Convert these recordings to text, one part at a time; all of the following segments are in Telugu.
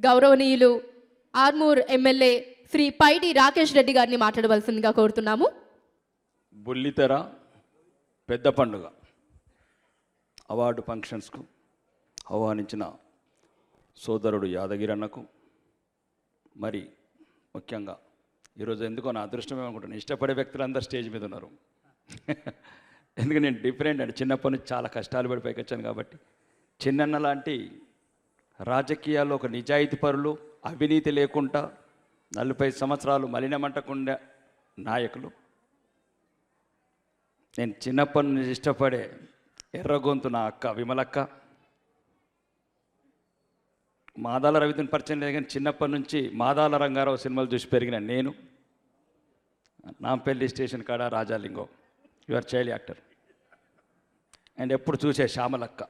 గౌరవనీయులు ఆర్మూర్ ఎమ్మెల్యే శ్రీ పైడి రాకేష్ రెడ్డి గారిని మాట్లాడవలసిందిగా కోరుతున్నాము. బుల్లితెర పెద్ద పండుగ అవార్డు ఫంక్షన్స్కు ఆహ్వానించిన సోదరుడు యాదగిరి అన్నకు, మరి ముఖ్యంగా ఈరోజు ఎందుకో నా అదృష్టమే అనుకుంటున్నాను, ఇష్టపడే వ్యక్తులందరూ స్టేజ్ మీద ఉన్నారు. ఎందుకంటే నేను డిఫరెంట్ అండి, చిన్నప్పటి నుంచి చాలా కష్టాలు పడి పైకి వచ్చాను కాబట్టి. చిన్నన్న లాంటి రాజకీయాల్లో ఒక నిజాయితీ పరులు, అవినీతి లేకుండా 40 సంవత్సరాలు మలినమంటకుండా నాయకులు. నేను చిన్నప్పటి నుంచి ఇష్టపడే ఎర్రగొంతు నా అక్క విమలక్క. మాదాల రవితని పరిచయం లేదు కానీ చిన్నప్పటి నుంచి మాదాల రంగారావు సినిమాలు చూసి పెరిగిన నేను. నాంపల్లి స్టేషన్ కాడ Rajalingam, your child actor. And ఎప్పుడు చూసే శ్యామలక్క.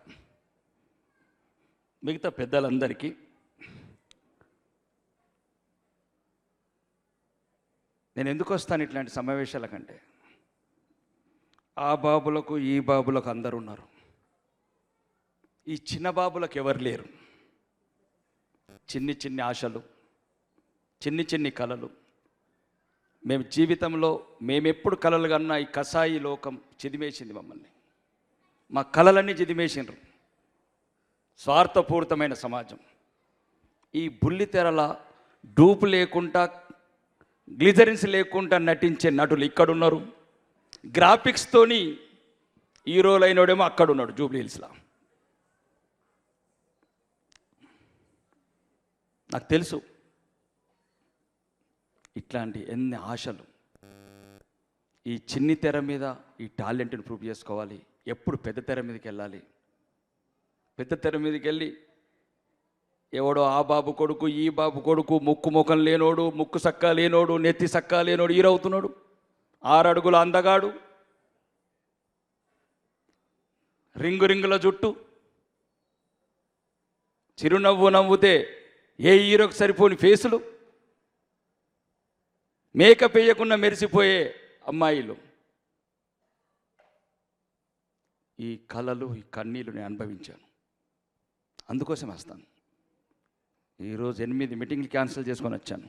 మిగతా పెద్దలందరికీ నేను ఎందుకు వస్తాను ఇట్లాంటి సమావేశాల కంటే, ఆ బాబులకు ఈ బాబులకు అందరూ ఉన్నారు, ఈ చిన్న బాబులకు ఎవరు లేరు. చిన్ని చిన్ని ఆశలు, చిన్ని చిన్ని కలలు. మేము జీవితంలో మేమెప్పుడు కలలు కన్నా ఈ కసాయి లోకం చిదిమేసింది మమ్మల్ని. మా కలలన్నీ చిదిమేసిండ్రు. స్వార్థపూరితమైన సమాజం. ఈ బుల్లితెరల డూపు లేకుండా, గ్లిజరిన్స్ లేకుండా నటించే నటులు ఇక్కడున్నారు. గ్రాఫిక్స్తోని హీరోలు అయినోడేమో అక్కడున్నాడు జూబ్లీ హిల్స్లో. నాకు తెలుసు ఇట్లాంటి ఎన్ని ఆశలు. ఈ చిన్ని తెర మీద ఈ టాలెంట్ని ప్రూవ్ చేసుకోవాలి. ఎప్పుడు పెద్ద తెర మీదకి వెళ్ళాలి. పెద్ద తెర మీదకి వెళ్ళి ఎవడో ఆ బాబు కొడుకు ఈ బాబు కొడుకు, ముక్కు ముఖం లేనోడు, ముక్కు సక్కా లేనోడు, నెత్తి సక్కా లేనోడు ఈరవుతున్నాడు. 6 అడుగుల అందగాడు, రింగుల జుట్టు, చిరునవ్వు నవ్వుతే ఏ హీరోకి సరిపోని ఫేసులు, మేకప్ వేయకుండా మెరిసిపోయే అమ్మాయిలు. ఈ కళలు, ఈ కన్నీళ్ళు నేను అనుభవించాను. అందుకోసం వస్తాను. ఈరోజు 8 మీటింగ్లు క్యాన్సిల్ చేసుకొని వచ్చాను.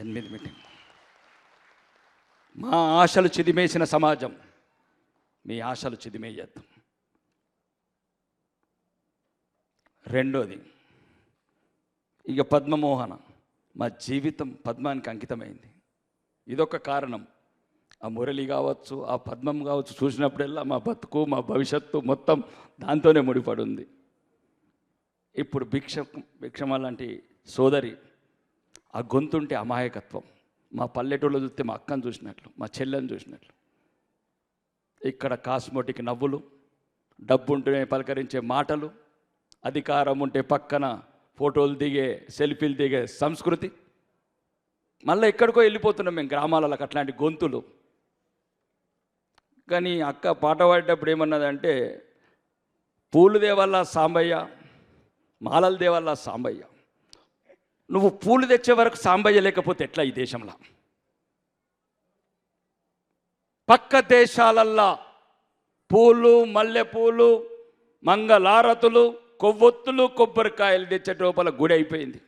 8 మీటింగ్. మా ఆశలు చిదిమేసిన సమాజం, మీ ఆశలు చిదిమేయద్దు. రెండోది, ఇక పద్మమోహన. మా జీవితం పద్మానికి అంకితమైంది. ఇదొక కారణం. ఆ మురళి కావచ్చు, ఆ పద్మం కావచ్చు, చూసినప్పుడల్లా మా బతుకు, మా భవిష్యత్తు మొత్తం దాంతోనే ముడిపడి ఉంది. ఇప్పుడు భిక్షమ లాంటి సోదరి, ఆ గొంతుంటే అమాయకత్వం. మా పల్లెటూళ్ళు చూస్తే మా అక్కను చూసినట్లు, మా చెల్లెని చూసినట్లు. ఇక్కడ కాస్మోటిక్ నవ్వులు, డబ్బు ఉంటేనే పలకరించే మాటలు, అధికారం ఉంటే పక్కన ఫోటోలు దిగే, సెల్ఫీలు దిగే సంస్కృతి. మళ్ళీ ఎక్కడికో వెళ్ళిపోతున్నాం మేము గ్రామాలకు అట్లాంటి గొంతులు. కానీ అక్క పాట పాడేటప్పుడు ఏమన్నదంటే, పూలు దేవల్లా సాంబయ్య, మాలలు దేవల్లా సాంబయ్య. నువ్వు పూలు తెచ్చే వరకు సాంబయ్య లేకపోతే ఎట్లా ఈ దేశంలో? పక్క దేశాలల్లా పూలు, మల్లెపూలు, మంగళారతులు, కొవ్వొత్తులు, కొబ్బరికాయలు తెచ్చే లోపల గుడి అయిపోయింది.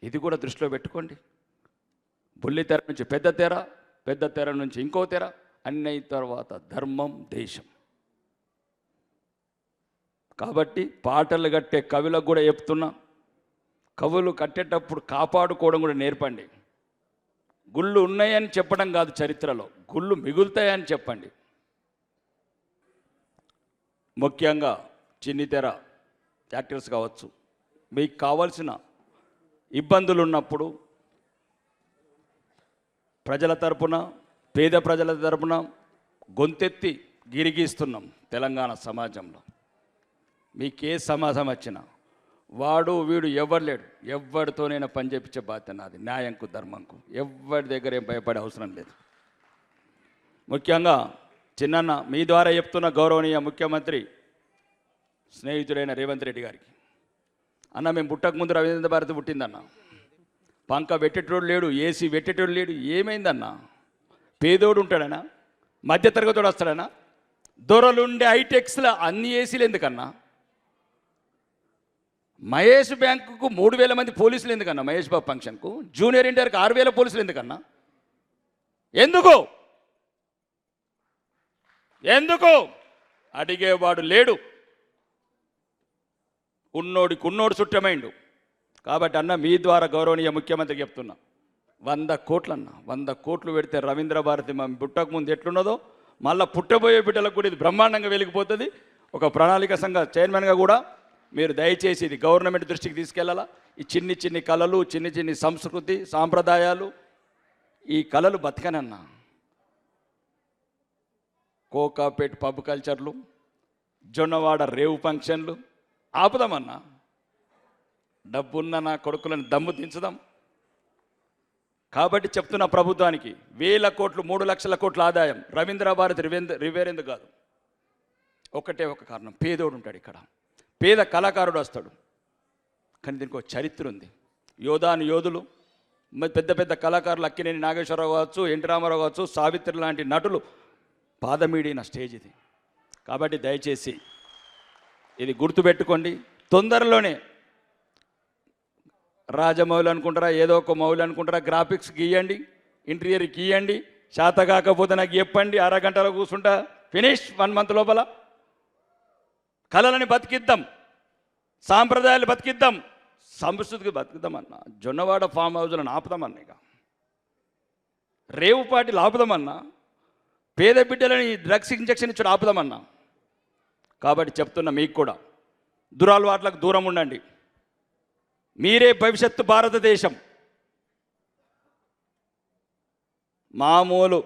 ఇది కూడా దృష్టిలో పెట్టుకోండి. బుల్లితెర నుంచి పెద్ద తెర, పెద్ద తెర నుంచి ఇంకో తెర, అన్ని తర్వాత ధర్మం, దేశం. కాబట్టి పాటలు కట్టే కవులకు కూడా చెప్తున్నా, కవులు కట్టేటప్పుడు కాపాడుకోవడం కూడా నేర్పండి. గుళ్ళు ఉన్నాయని చెప్పడం కాదు, చరిత్రలో గుళ్ళు మిగులుతాయని చెప్పండి. ముఖ్యంగా చిన్ని తెర యాక్టర్స్ కావచ్చు, మీకు కావాల్సిన ఇబ్బందులు ఉన్నప్పుడు ప్రజల తరపున, పేద ప్రజల తరపున గొంతెత్తి గిరిగిస్తున్నాం తెలంగాణ సమాజంలో. మీకే సమాజం వచ్చినా వాడు వీడు ఎవరు లేడు, ఎవరితోనైనా పని చేయించే బాధ్యత నాది. న్యాయంకు, ధర్మంకు ఎవరి దగ్గర ఏం భయపడే అవసరం లేదు. ముఖ్యంగా చిన్నన్న మీ ద్వారా చెప్తున్న గౌరవనీయ ముఖ్యమంత్రి స్నేహితుడైన రేవంత్ రెడ్డి గారికి, అన్న మేము పుట్టకముందు రవీంద్ర భారతి పుట్టిందన్న. పంక పెట్టేటోడు లేడు, ఏసీ పెట్టేటోడు లేడు. ఏమైందన్న? పేదోడు ఉంటాడనా? మధ్యతరగతోడు వస్తాడనా? దొరలుండే హైటెక్స్లో అన్ని ఏసీలు ఎందుకన్నా? మహేష్ బ్యాంకుకు 3,000 మంది పోలీసులు ఎందుకన్నా? మహేష్ బాబు ఫంక్షన్కు జూనియర్ ఎన్టీఆర్కి 6,000 పోలీసులు ఎందుకన్నా? ఎందుకు ఎందుకు అడిగేవాడు లేడు. ఉన్నోడికి ఉన్నోడు చుట్టమైండు. కాబట్టి అన్న, మీ ద్వారా గౌరవనీయ ముఖ్యమంత్రికి చెప్తున్నా, 100 కోట్లు అన్న, 100 కోట్లు పెడితే రవీంద్ర భారతి మా పుట్టక ముందు ఎట్లున్నదో మళ్ళీ పుట్టబోయే బిడ్డలకు కూడా ఇది బ్రహ్మాండంగా వెలిగిపోతుంది. ఒక ప్రణాళిక సంఘ చైర్మన్గా కూడా మీరు దయచేసి ఇది గవర్నమెంట్ దృష్టికి తీసుకెళ్లాలా. ఈ చిన్ని చిన్ని కళలు, చిన్ని చిన్ని సంస్కృతి సాంప్రదాయాలు, ఈ కళలు బతకనన్నా. కోకాపేట్ పబ్ కల్చర్లు, జొన్నవాడ రేవు ఫంక్షన్లు ఆపుదామన్నా. డబ్బున్న నా కొడుకులను దమ్ము దించుదాం. కాబట్టి చెప్తున్న ప్రభుత్వానికి 1,000 కోట్లు 3 లక్షల కోట్ల ఆదాయం రవీంద్ర భారతి రివేరెందుకు కాదు. ఒకటే ఒక కారణం, పేదోడు ఉంటాడు ఇక్కడ, పేద కళాకారుడు వస్తాడు. కానీ దీనికి ఒక చరిత్ర ఉంది. యోధాను యోధులు, పెద్ద పెద్ద కళాకారులు, అక్కినేని నాగేశ్వరరావు కావచ్చు, ఎన్టీ రామారావు కావచ్చు, సావిత్రి లాంటి నటులు పాదమీడిన స్టేజ్ ఇది. కాబట్టి దయచేసి ఇది గుర్తుపెట్టుకోండి. తొందరలోనే రాజమౌళి అనుకుంటారా, ఏదో ఒక మౌలి అనుకుంటారా, గ్రాఫిక్స్ గీయండి, ఇంటీరియర్ గీయండి, శాత కాకపోతే నాకు చెప్పండి, అరగంటలో కూర్చుంటా, ఫినిష్ 1 మంత్ లోపల. కళలని బతికిద్దాం, సాంప్రదాయాలు బతికిద్దాం, సంస్కృతికి బతికిద్దామన్నా. జొన్నవాడ ఫామ్ హౌస్లను ఆపుదామన్నా, ఇక రేవు పార్టీలు ఆపుదామన్నా, పేద బిడ్డలని డ్రగ్స్ ఇంజక్షన్ ఇచ్చి ఆపుదామన్నా. కాబట్టి చెప్తున్నా, మీకు కూడా దురలవాట్లకు దూరం ఉండండి. మీరే భవిష్యత్తు భారతదేశం. మామూలు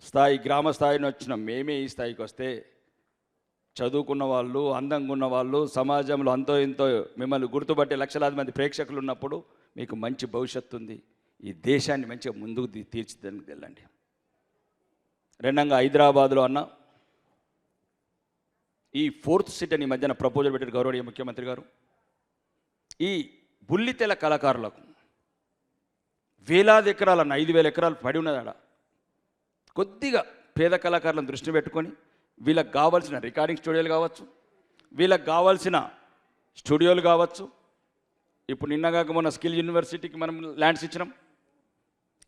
స్థాయి, గ్రామ స్థాయిని వచ్చిన మేమే ఈ స్థాయికి వస్తే, చదువుకున్న వాళ్ళు, అందంగా ఉన్న వాళ్ళు, సమాజంలో అంతో ఇంతో మిమ్మల్ని గుర్తుపట్టే లక్షలాది మంది ప్రేక్షకులు ఉన్నప్పుడు మీకు మంచి భవిష్యత్తు ఉంది. ఈ దేశాన్ని మంచిగా ముందుకు తీర్చిదని వెళ్ళండి. రెండంగా హైదరాబాద్లో అన్న ఈ 4th సిటీ అని మధ్యన ప్రపోజల్ పెట్టారు గౌరవనీయ ముఖ్యమంత్రి గారు. ఈ బుల్లితెల కళాకారులకు వేలాది ఎకరాలన్న, 5,000 ఎకరాలు పడి ఉన్నదాడ. కొద్దిగా పేద కళాకారులను దృష్టి పెట్టుకొని వీళ్ళకి కావాల్సిన రికార్డింగ్ స్టూడియోలు కావచ్చు, వీళ్ళకి కావాల్సిన స్టూడియోలు కావచ్చు. ఇప్పుడు నిన్నగాక మొన్న స్కిల్ యూనివర్సిటీకి మనం ల్యాండ్స్ ఇచ్చినాం.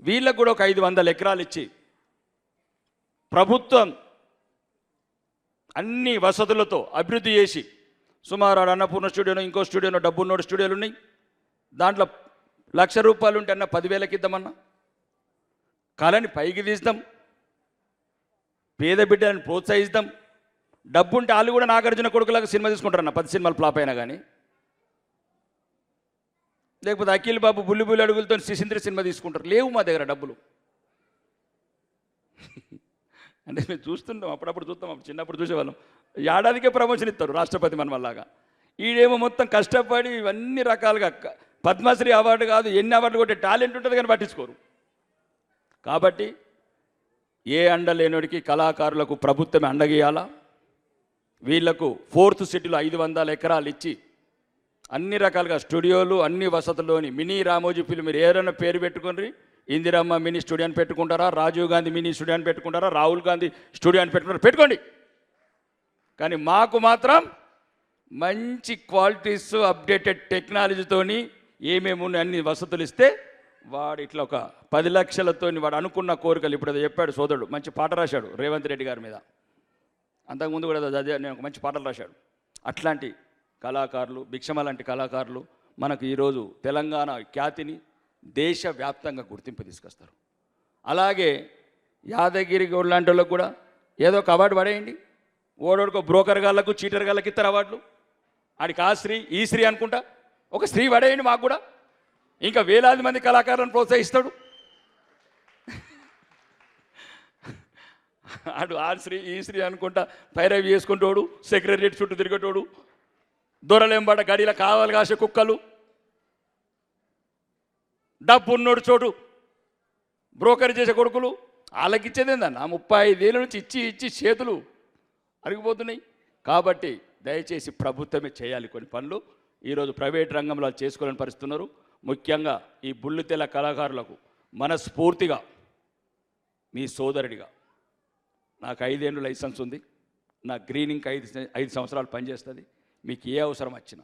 వీళ్ళకు కూడా ఒక 500 ఎకరాలు ఇచ్చి ప్రభుత్వం అన్ని వసతులతో అభివృద్ధి చేసి, సుమారు అన్నపూర్ణ స్టూడియోలో, ఇంకో స్టూడియోలో, డబ్బున్నోడు స్టూడియోలు ఉన్నాయి. దాంట్లో ₹1,00,000 ఉంటే అన్న 10,000కి ఇద్దామన్నా. కళని పైకి తీద్దాం, పేద బిడ్డలను ప్రోత్సహిస్తాం. డబ్బు ఉంటే వాళ్ళు కూడా నాగార్జున కొడుకులాగా సినిమా తీసుకుంటారన్న, 10 సినిమాలు ఫ్లాప్ అయినా కానీ. లేకపోతే అఖిల్ బాబు బుల్లి అడుగులతో సిసింద్రి సినిమా తీసుకుంటారు. లేవు మా దగ్గర డబ్బులు. అంటే మేము చూస్తుంటాం, అప్పుడప్పుడు చూస్తాం, చిన్నప్పుడు చూసేవాళ్ళం. ఏడాదికే ప్రమోషన్ ఇస్తారు రాష్ట్రపతి మన వల్లగా. ఈడేమో మొత్తం కష్టపడి ఇవన్నీ రకాలుగా పద్మశ్రీ అవార్డు కాదు, ఎన్ని అవార్డులు కొట్టే టాలెంట్ ఉంటుంది కానీ పట్టించుకోరు. కాబట్టి ఏ అండ లేనోడికి కళాకారులకు ప్రభుత్వమే అండగీయాలా. వీళ్లకు 4th సిటీలో 500 ఎకరాలు ఇచ్చి అన్ని రకాలుగా స్టూడియోలు, అన్ని వసతుల్లోని మినీ రామోజీ ఫిల్మ్, మీరు ఏదైనా పేరు పెట్టుకుని, ఇందిరమ్మ మినీ స్టూడియో అని పెట్టుకుంటారా, రాజీవ్ గాంధీ మినీ స్టూడియో అని పెట్టుకుంటారా, రాహుల్ గాంధీ స్టూడియో అని పెట్టుకోండి. కానీ మాకు మాత్రం మంచి క్వాలిటీస్, అప్డేటెడ్ టెక్నాలజీతోని ఏమేమి ఉన్నాయి అన్ని వసతులు ఇస్తే, వాడు ఇట్లా ఒక 10 లక్షలతో వాడు అనుకున్న కోరికలు, ఇప్పుడు అది చెప్పాడు సోదరుడు, మంచి పాట రాశాడు రేవంత్ రెడ్డి గారి మీద. అంతకుముందు కూడా అదే నేను ఒక మంచి పాటలు రాశాడు. అట్లాంటి కళాకారులు, భిక్షమ లాంటి కళాకారులు మనకు ఈరోజు తెలంగాణ ఖ్యాతిని దేశవ్యాప్తంగా గుర్తింపు తీసుకొస్తారు. అలాగే యాదగిరి గౌడ్ లాంటి వాళ్ళకు కూడా ఏదో ఒక అవార్డు పడేయండి. ఓడోడుకో బ్రోకర్ గాళ్ళకు, చీటర్ గాళ్ళకి ఇస్తారు అవార్డులు. ఆడికి ఆ శ్రీ ఈ శ్రీ అనుకుంటా ఒక శ్రీ పడేయండి మాకు కూడా. ఇంకా వేలాది మంది కళాకారులను ప్రోత్సహిస్తాడు. ఆడు ఆ శ్రీ ఈ శ్రీ అనుకుంటా పైరవి చేసుకుంటోడు, సెక్రటరియట్ చుట్టూ తిరిగేటోడు, దొరలేంబడ గడిలో కావాలి కాసే కుక్కలు, డబ్బు ఉన్నోడు చోటు బ్రోకర్ చేసే కొడుకులు, వాళ్ళకి ఇచ్చేది ఏందన్న 35 ఏళ్ళ నుంచి ఇచ్చి చేతులు అరిగిపోతున్నాయి. కాబట్టి దయచేసి ప్రభుత్వమే చేయాలి కొన్ని పనులు. ఈరోజు ప్రైవేట్ రంగంలో చేసుకోలేని పరిస్థితున్నారు. ముఖ్యంగా ఈ బుల్లితెల కళాకారులకు మనస్ఫూర్తిగా మీ సోదరుడిగా, నాకు 5 ఏళ్ళు లైసెన్స్ ఉంది, నా గ్రీనింగ్కి 5 సంవత్సరాలు పనిచేస్తుంది. మీకు ఏ అవసరం వచ్చినా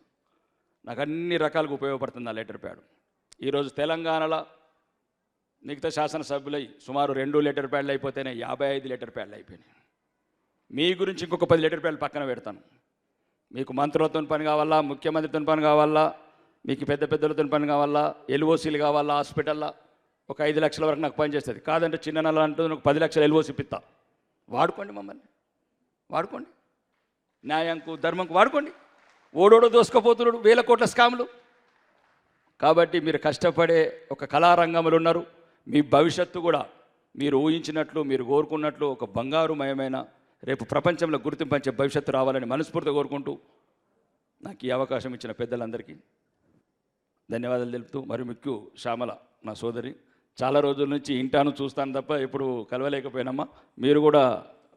నాకు అన్ని రకాలుగా ఉపయోగపడుతుంది ఆ లెటర్ ప్యాడ్. ఈరోజు తెలంగాణలో మిగతా శాసనసభ్యులై సుమారు 2 లెటర్ ప్యాడ్లు అయిపోతేనే 55 లెటర్ ప్యాడ్లు అయిపోయినాయి. మీ గురించి ఇంకొక 10 లెటర్ ప్యాడ్లు పక్కన పెడతాను. మీకు మంత్రులతో పని కావాలా, ముఖ్యమంత్రితో పని కావాలా, మీకు పెద్ద పెద్దలతో పని కావాలా, ఎల్ఓసీలు కావాలా, హాస్పిటల్లో ఒక 5 లక్షల వరకు నాకు పని చేస్తుంది. కాదంటే చిన్న నెల అంటూ నాకు 10 లక్షల ఎల్ఓసి ఇప్పిస్తా. వాడుకోండి, మమ్మల్ని వాడుకోండి, న్యాయంకు ధర్మంకు వాడుకోండి. ఓడోడో దోసుకపోతున్నాడు, 1000 కోట్ల స్కాములు. కాబట్టి మీరు కష్టపడే ఒక కళారంగంలో ఉన్నారు. మీ భవిష్యత్తు కూడా మీరు ఊహించినట్లు, మీరు కోరుకున్నట్లు ఒక బంగారుమయమైన రేపు ప్రపంచంలో గుర్తింపంచే భవిష్యత్తు రావాలని మనస్ఫూర్తిగా కోరుకుంటూ నాకు ఈ అవకాశం ఇచ్చిన పెద్దలందరికీ ధన్యవాదాలు తెలుపుతూ, మరి ముఖ్య శ్యామల నా సోదరి, చాలా రోజుల నుంచి ఇంటాను చూస్తాను తప్ప ఎప్పుడు కలవలేకపోయినమ్మా. మీరు కూడా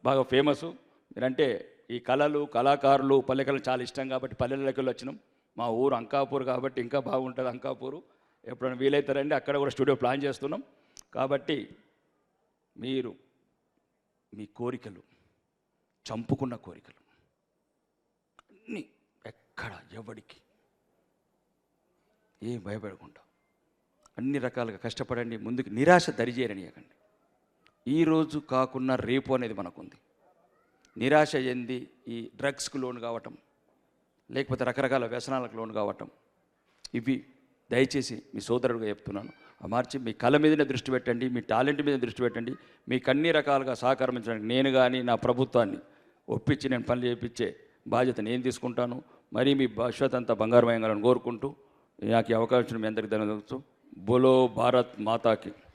బాగా ఫేమస్. మీరంటే ఈ కళలు, కళాకారులు, పల్లెకలు చాలా ఇష్టం కాబట్టి పల్లెలకి వచ్చినాం. మా ఊరు అంకాపూర్ కాబట్టి ఇంకా బాగుంటుంది అంకాపూరు. ఎప్పుడైనా వీలైతారండి, అక్కడ కూడా స్టూడియో ప్లాన్ చేస్తున్నాం. కాబట్టి మీరు మీ కోరికలు, చంపుకున్న కోరికలు అన్నీ ఎక్కడ ఎవడికి ఏం భయపడకుండా అన్ని రకాలుగా కష్టపడండి. ముందుకు నిరాశ దరిచేయనియకండి. ఈరోజు కాకుండా రేపు అనేది మనకుంది. నిరాశ చెంది ఈ డ్రగ్స్కు లోన్ కావటం, లేకపోతే రకరకాల వ్యసనాలకు లోన్ కావటం, ఇవి దయచేసి మీ సోదరుడిగా చెప్తున్నాను. మార్చి మీ కళ మీదనే దృష్టి పెట్టండి, మీ టాలెంట్ మీద దృష్టి పెట్టండి. మీకు అన్ని రకాలుగా సహకరించడానికి నేను కానీ నా ప్రభుత్వాన్ని ఒప్పించి నేను పనులు చేయించే బాధ్యత నేను తీసుకుంటాను. మరి మీ భవిష్యత్ అంతా బంగారమయంగా కోరుకుంటూ నాకు ఈ అవకాశం మీ అందరికీ ధన్యవాదాలు. బోలో భారత్ మాతాకి.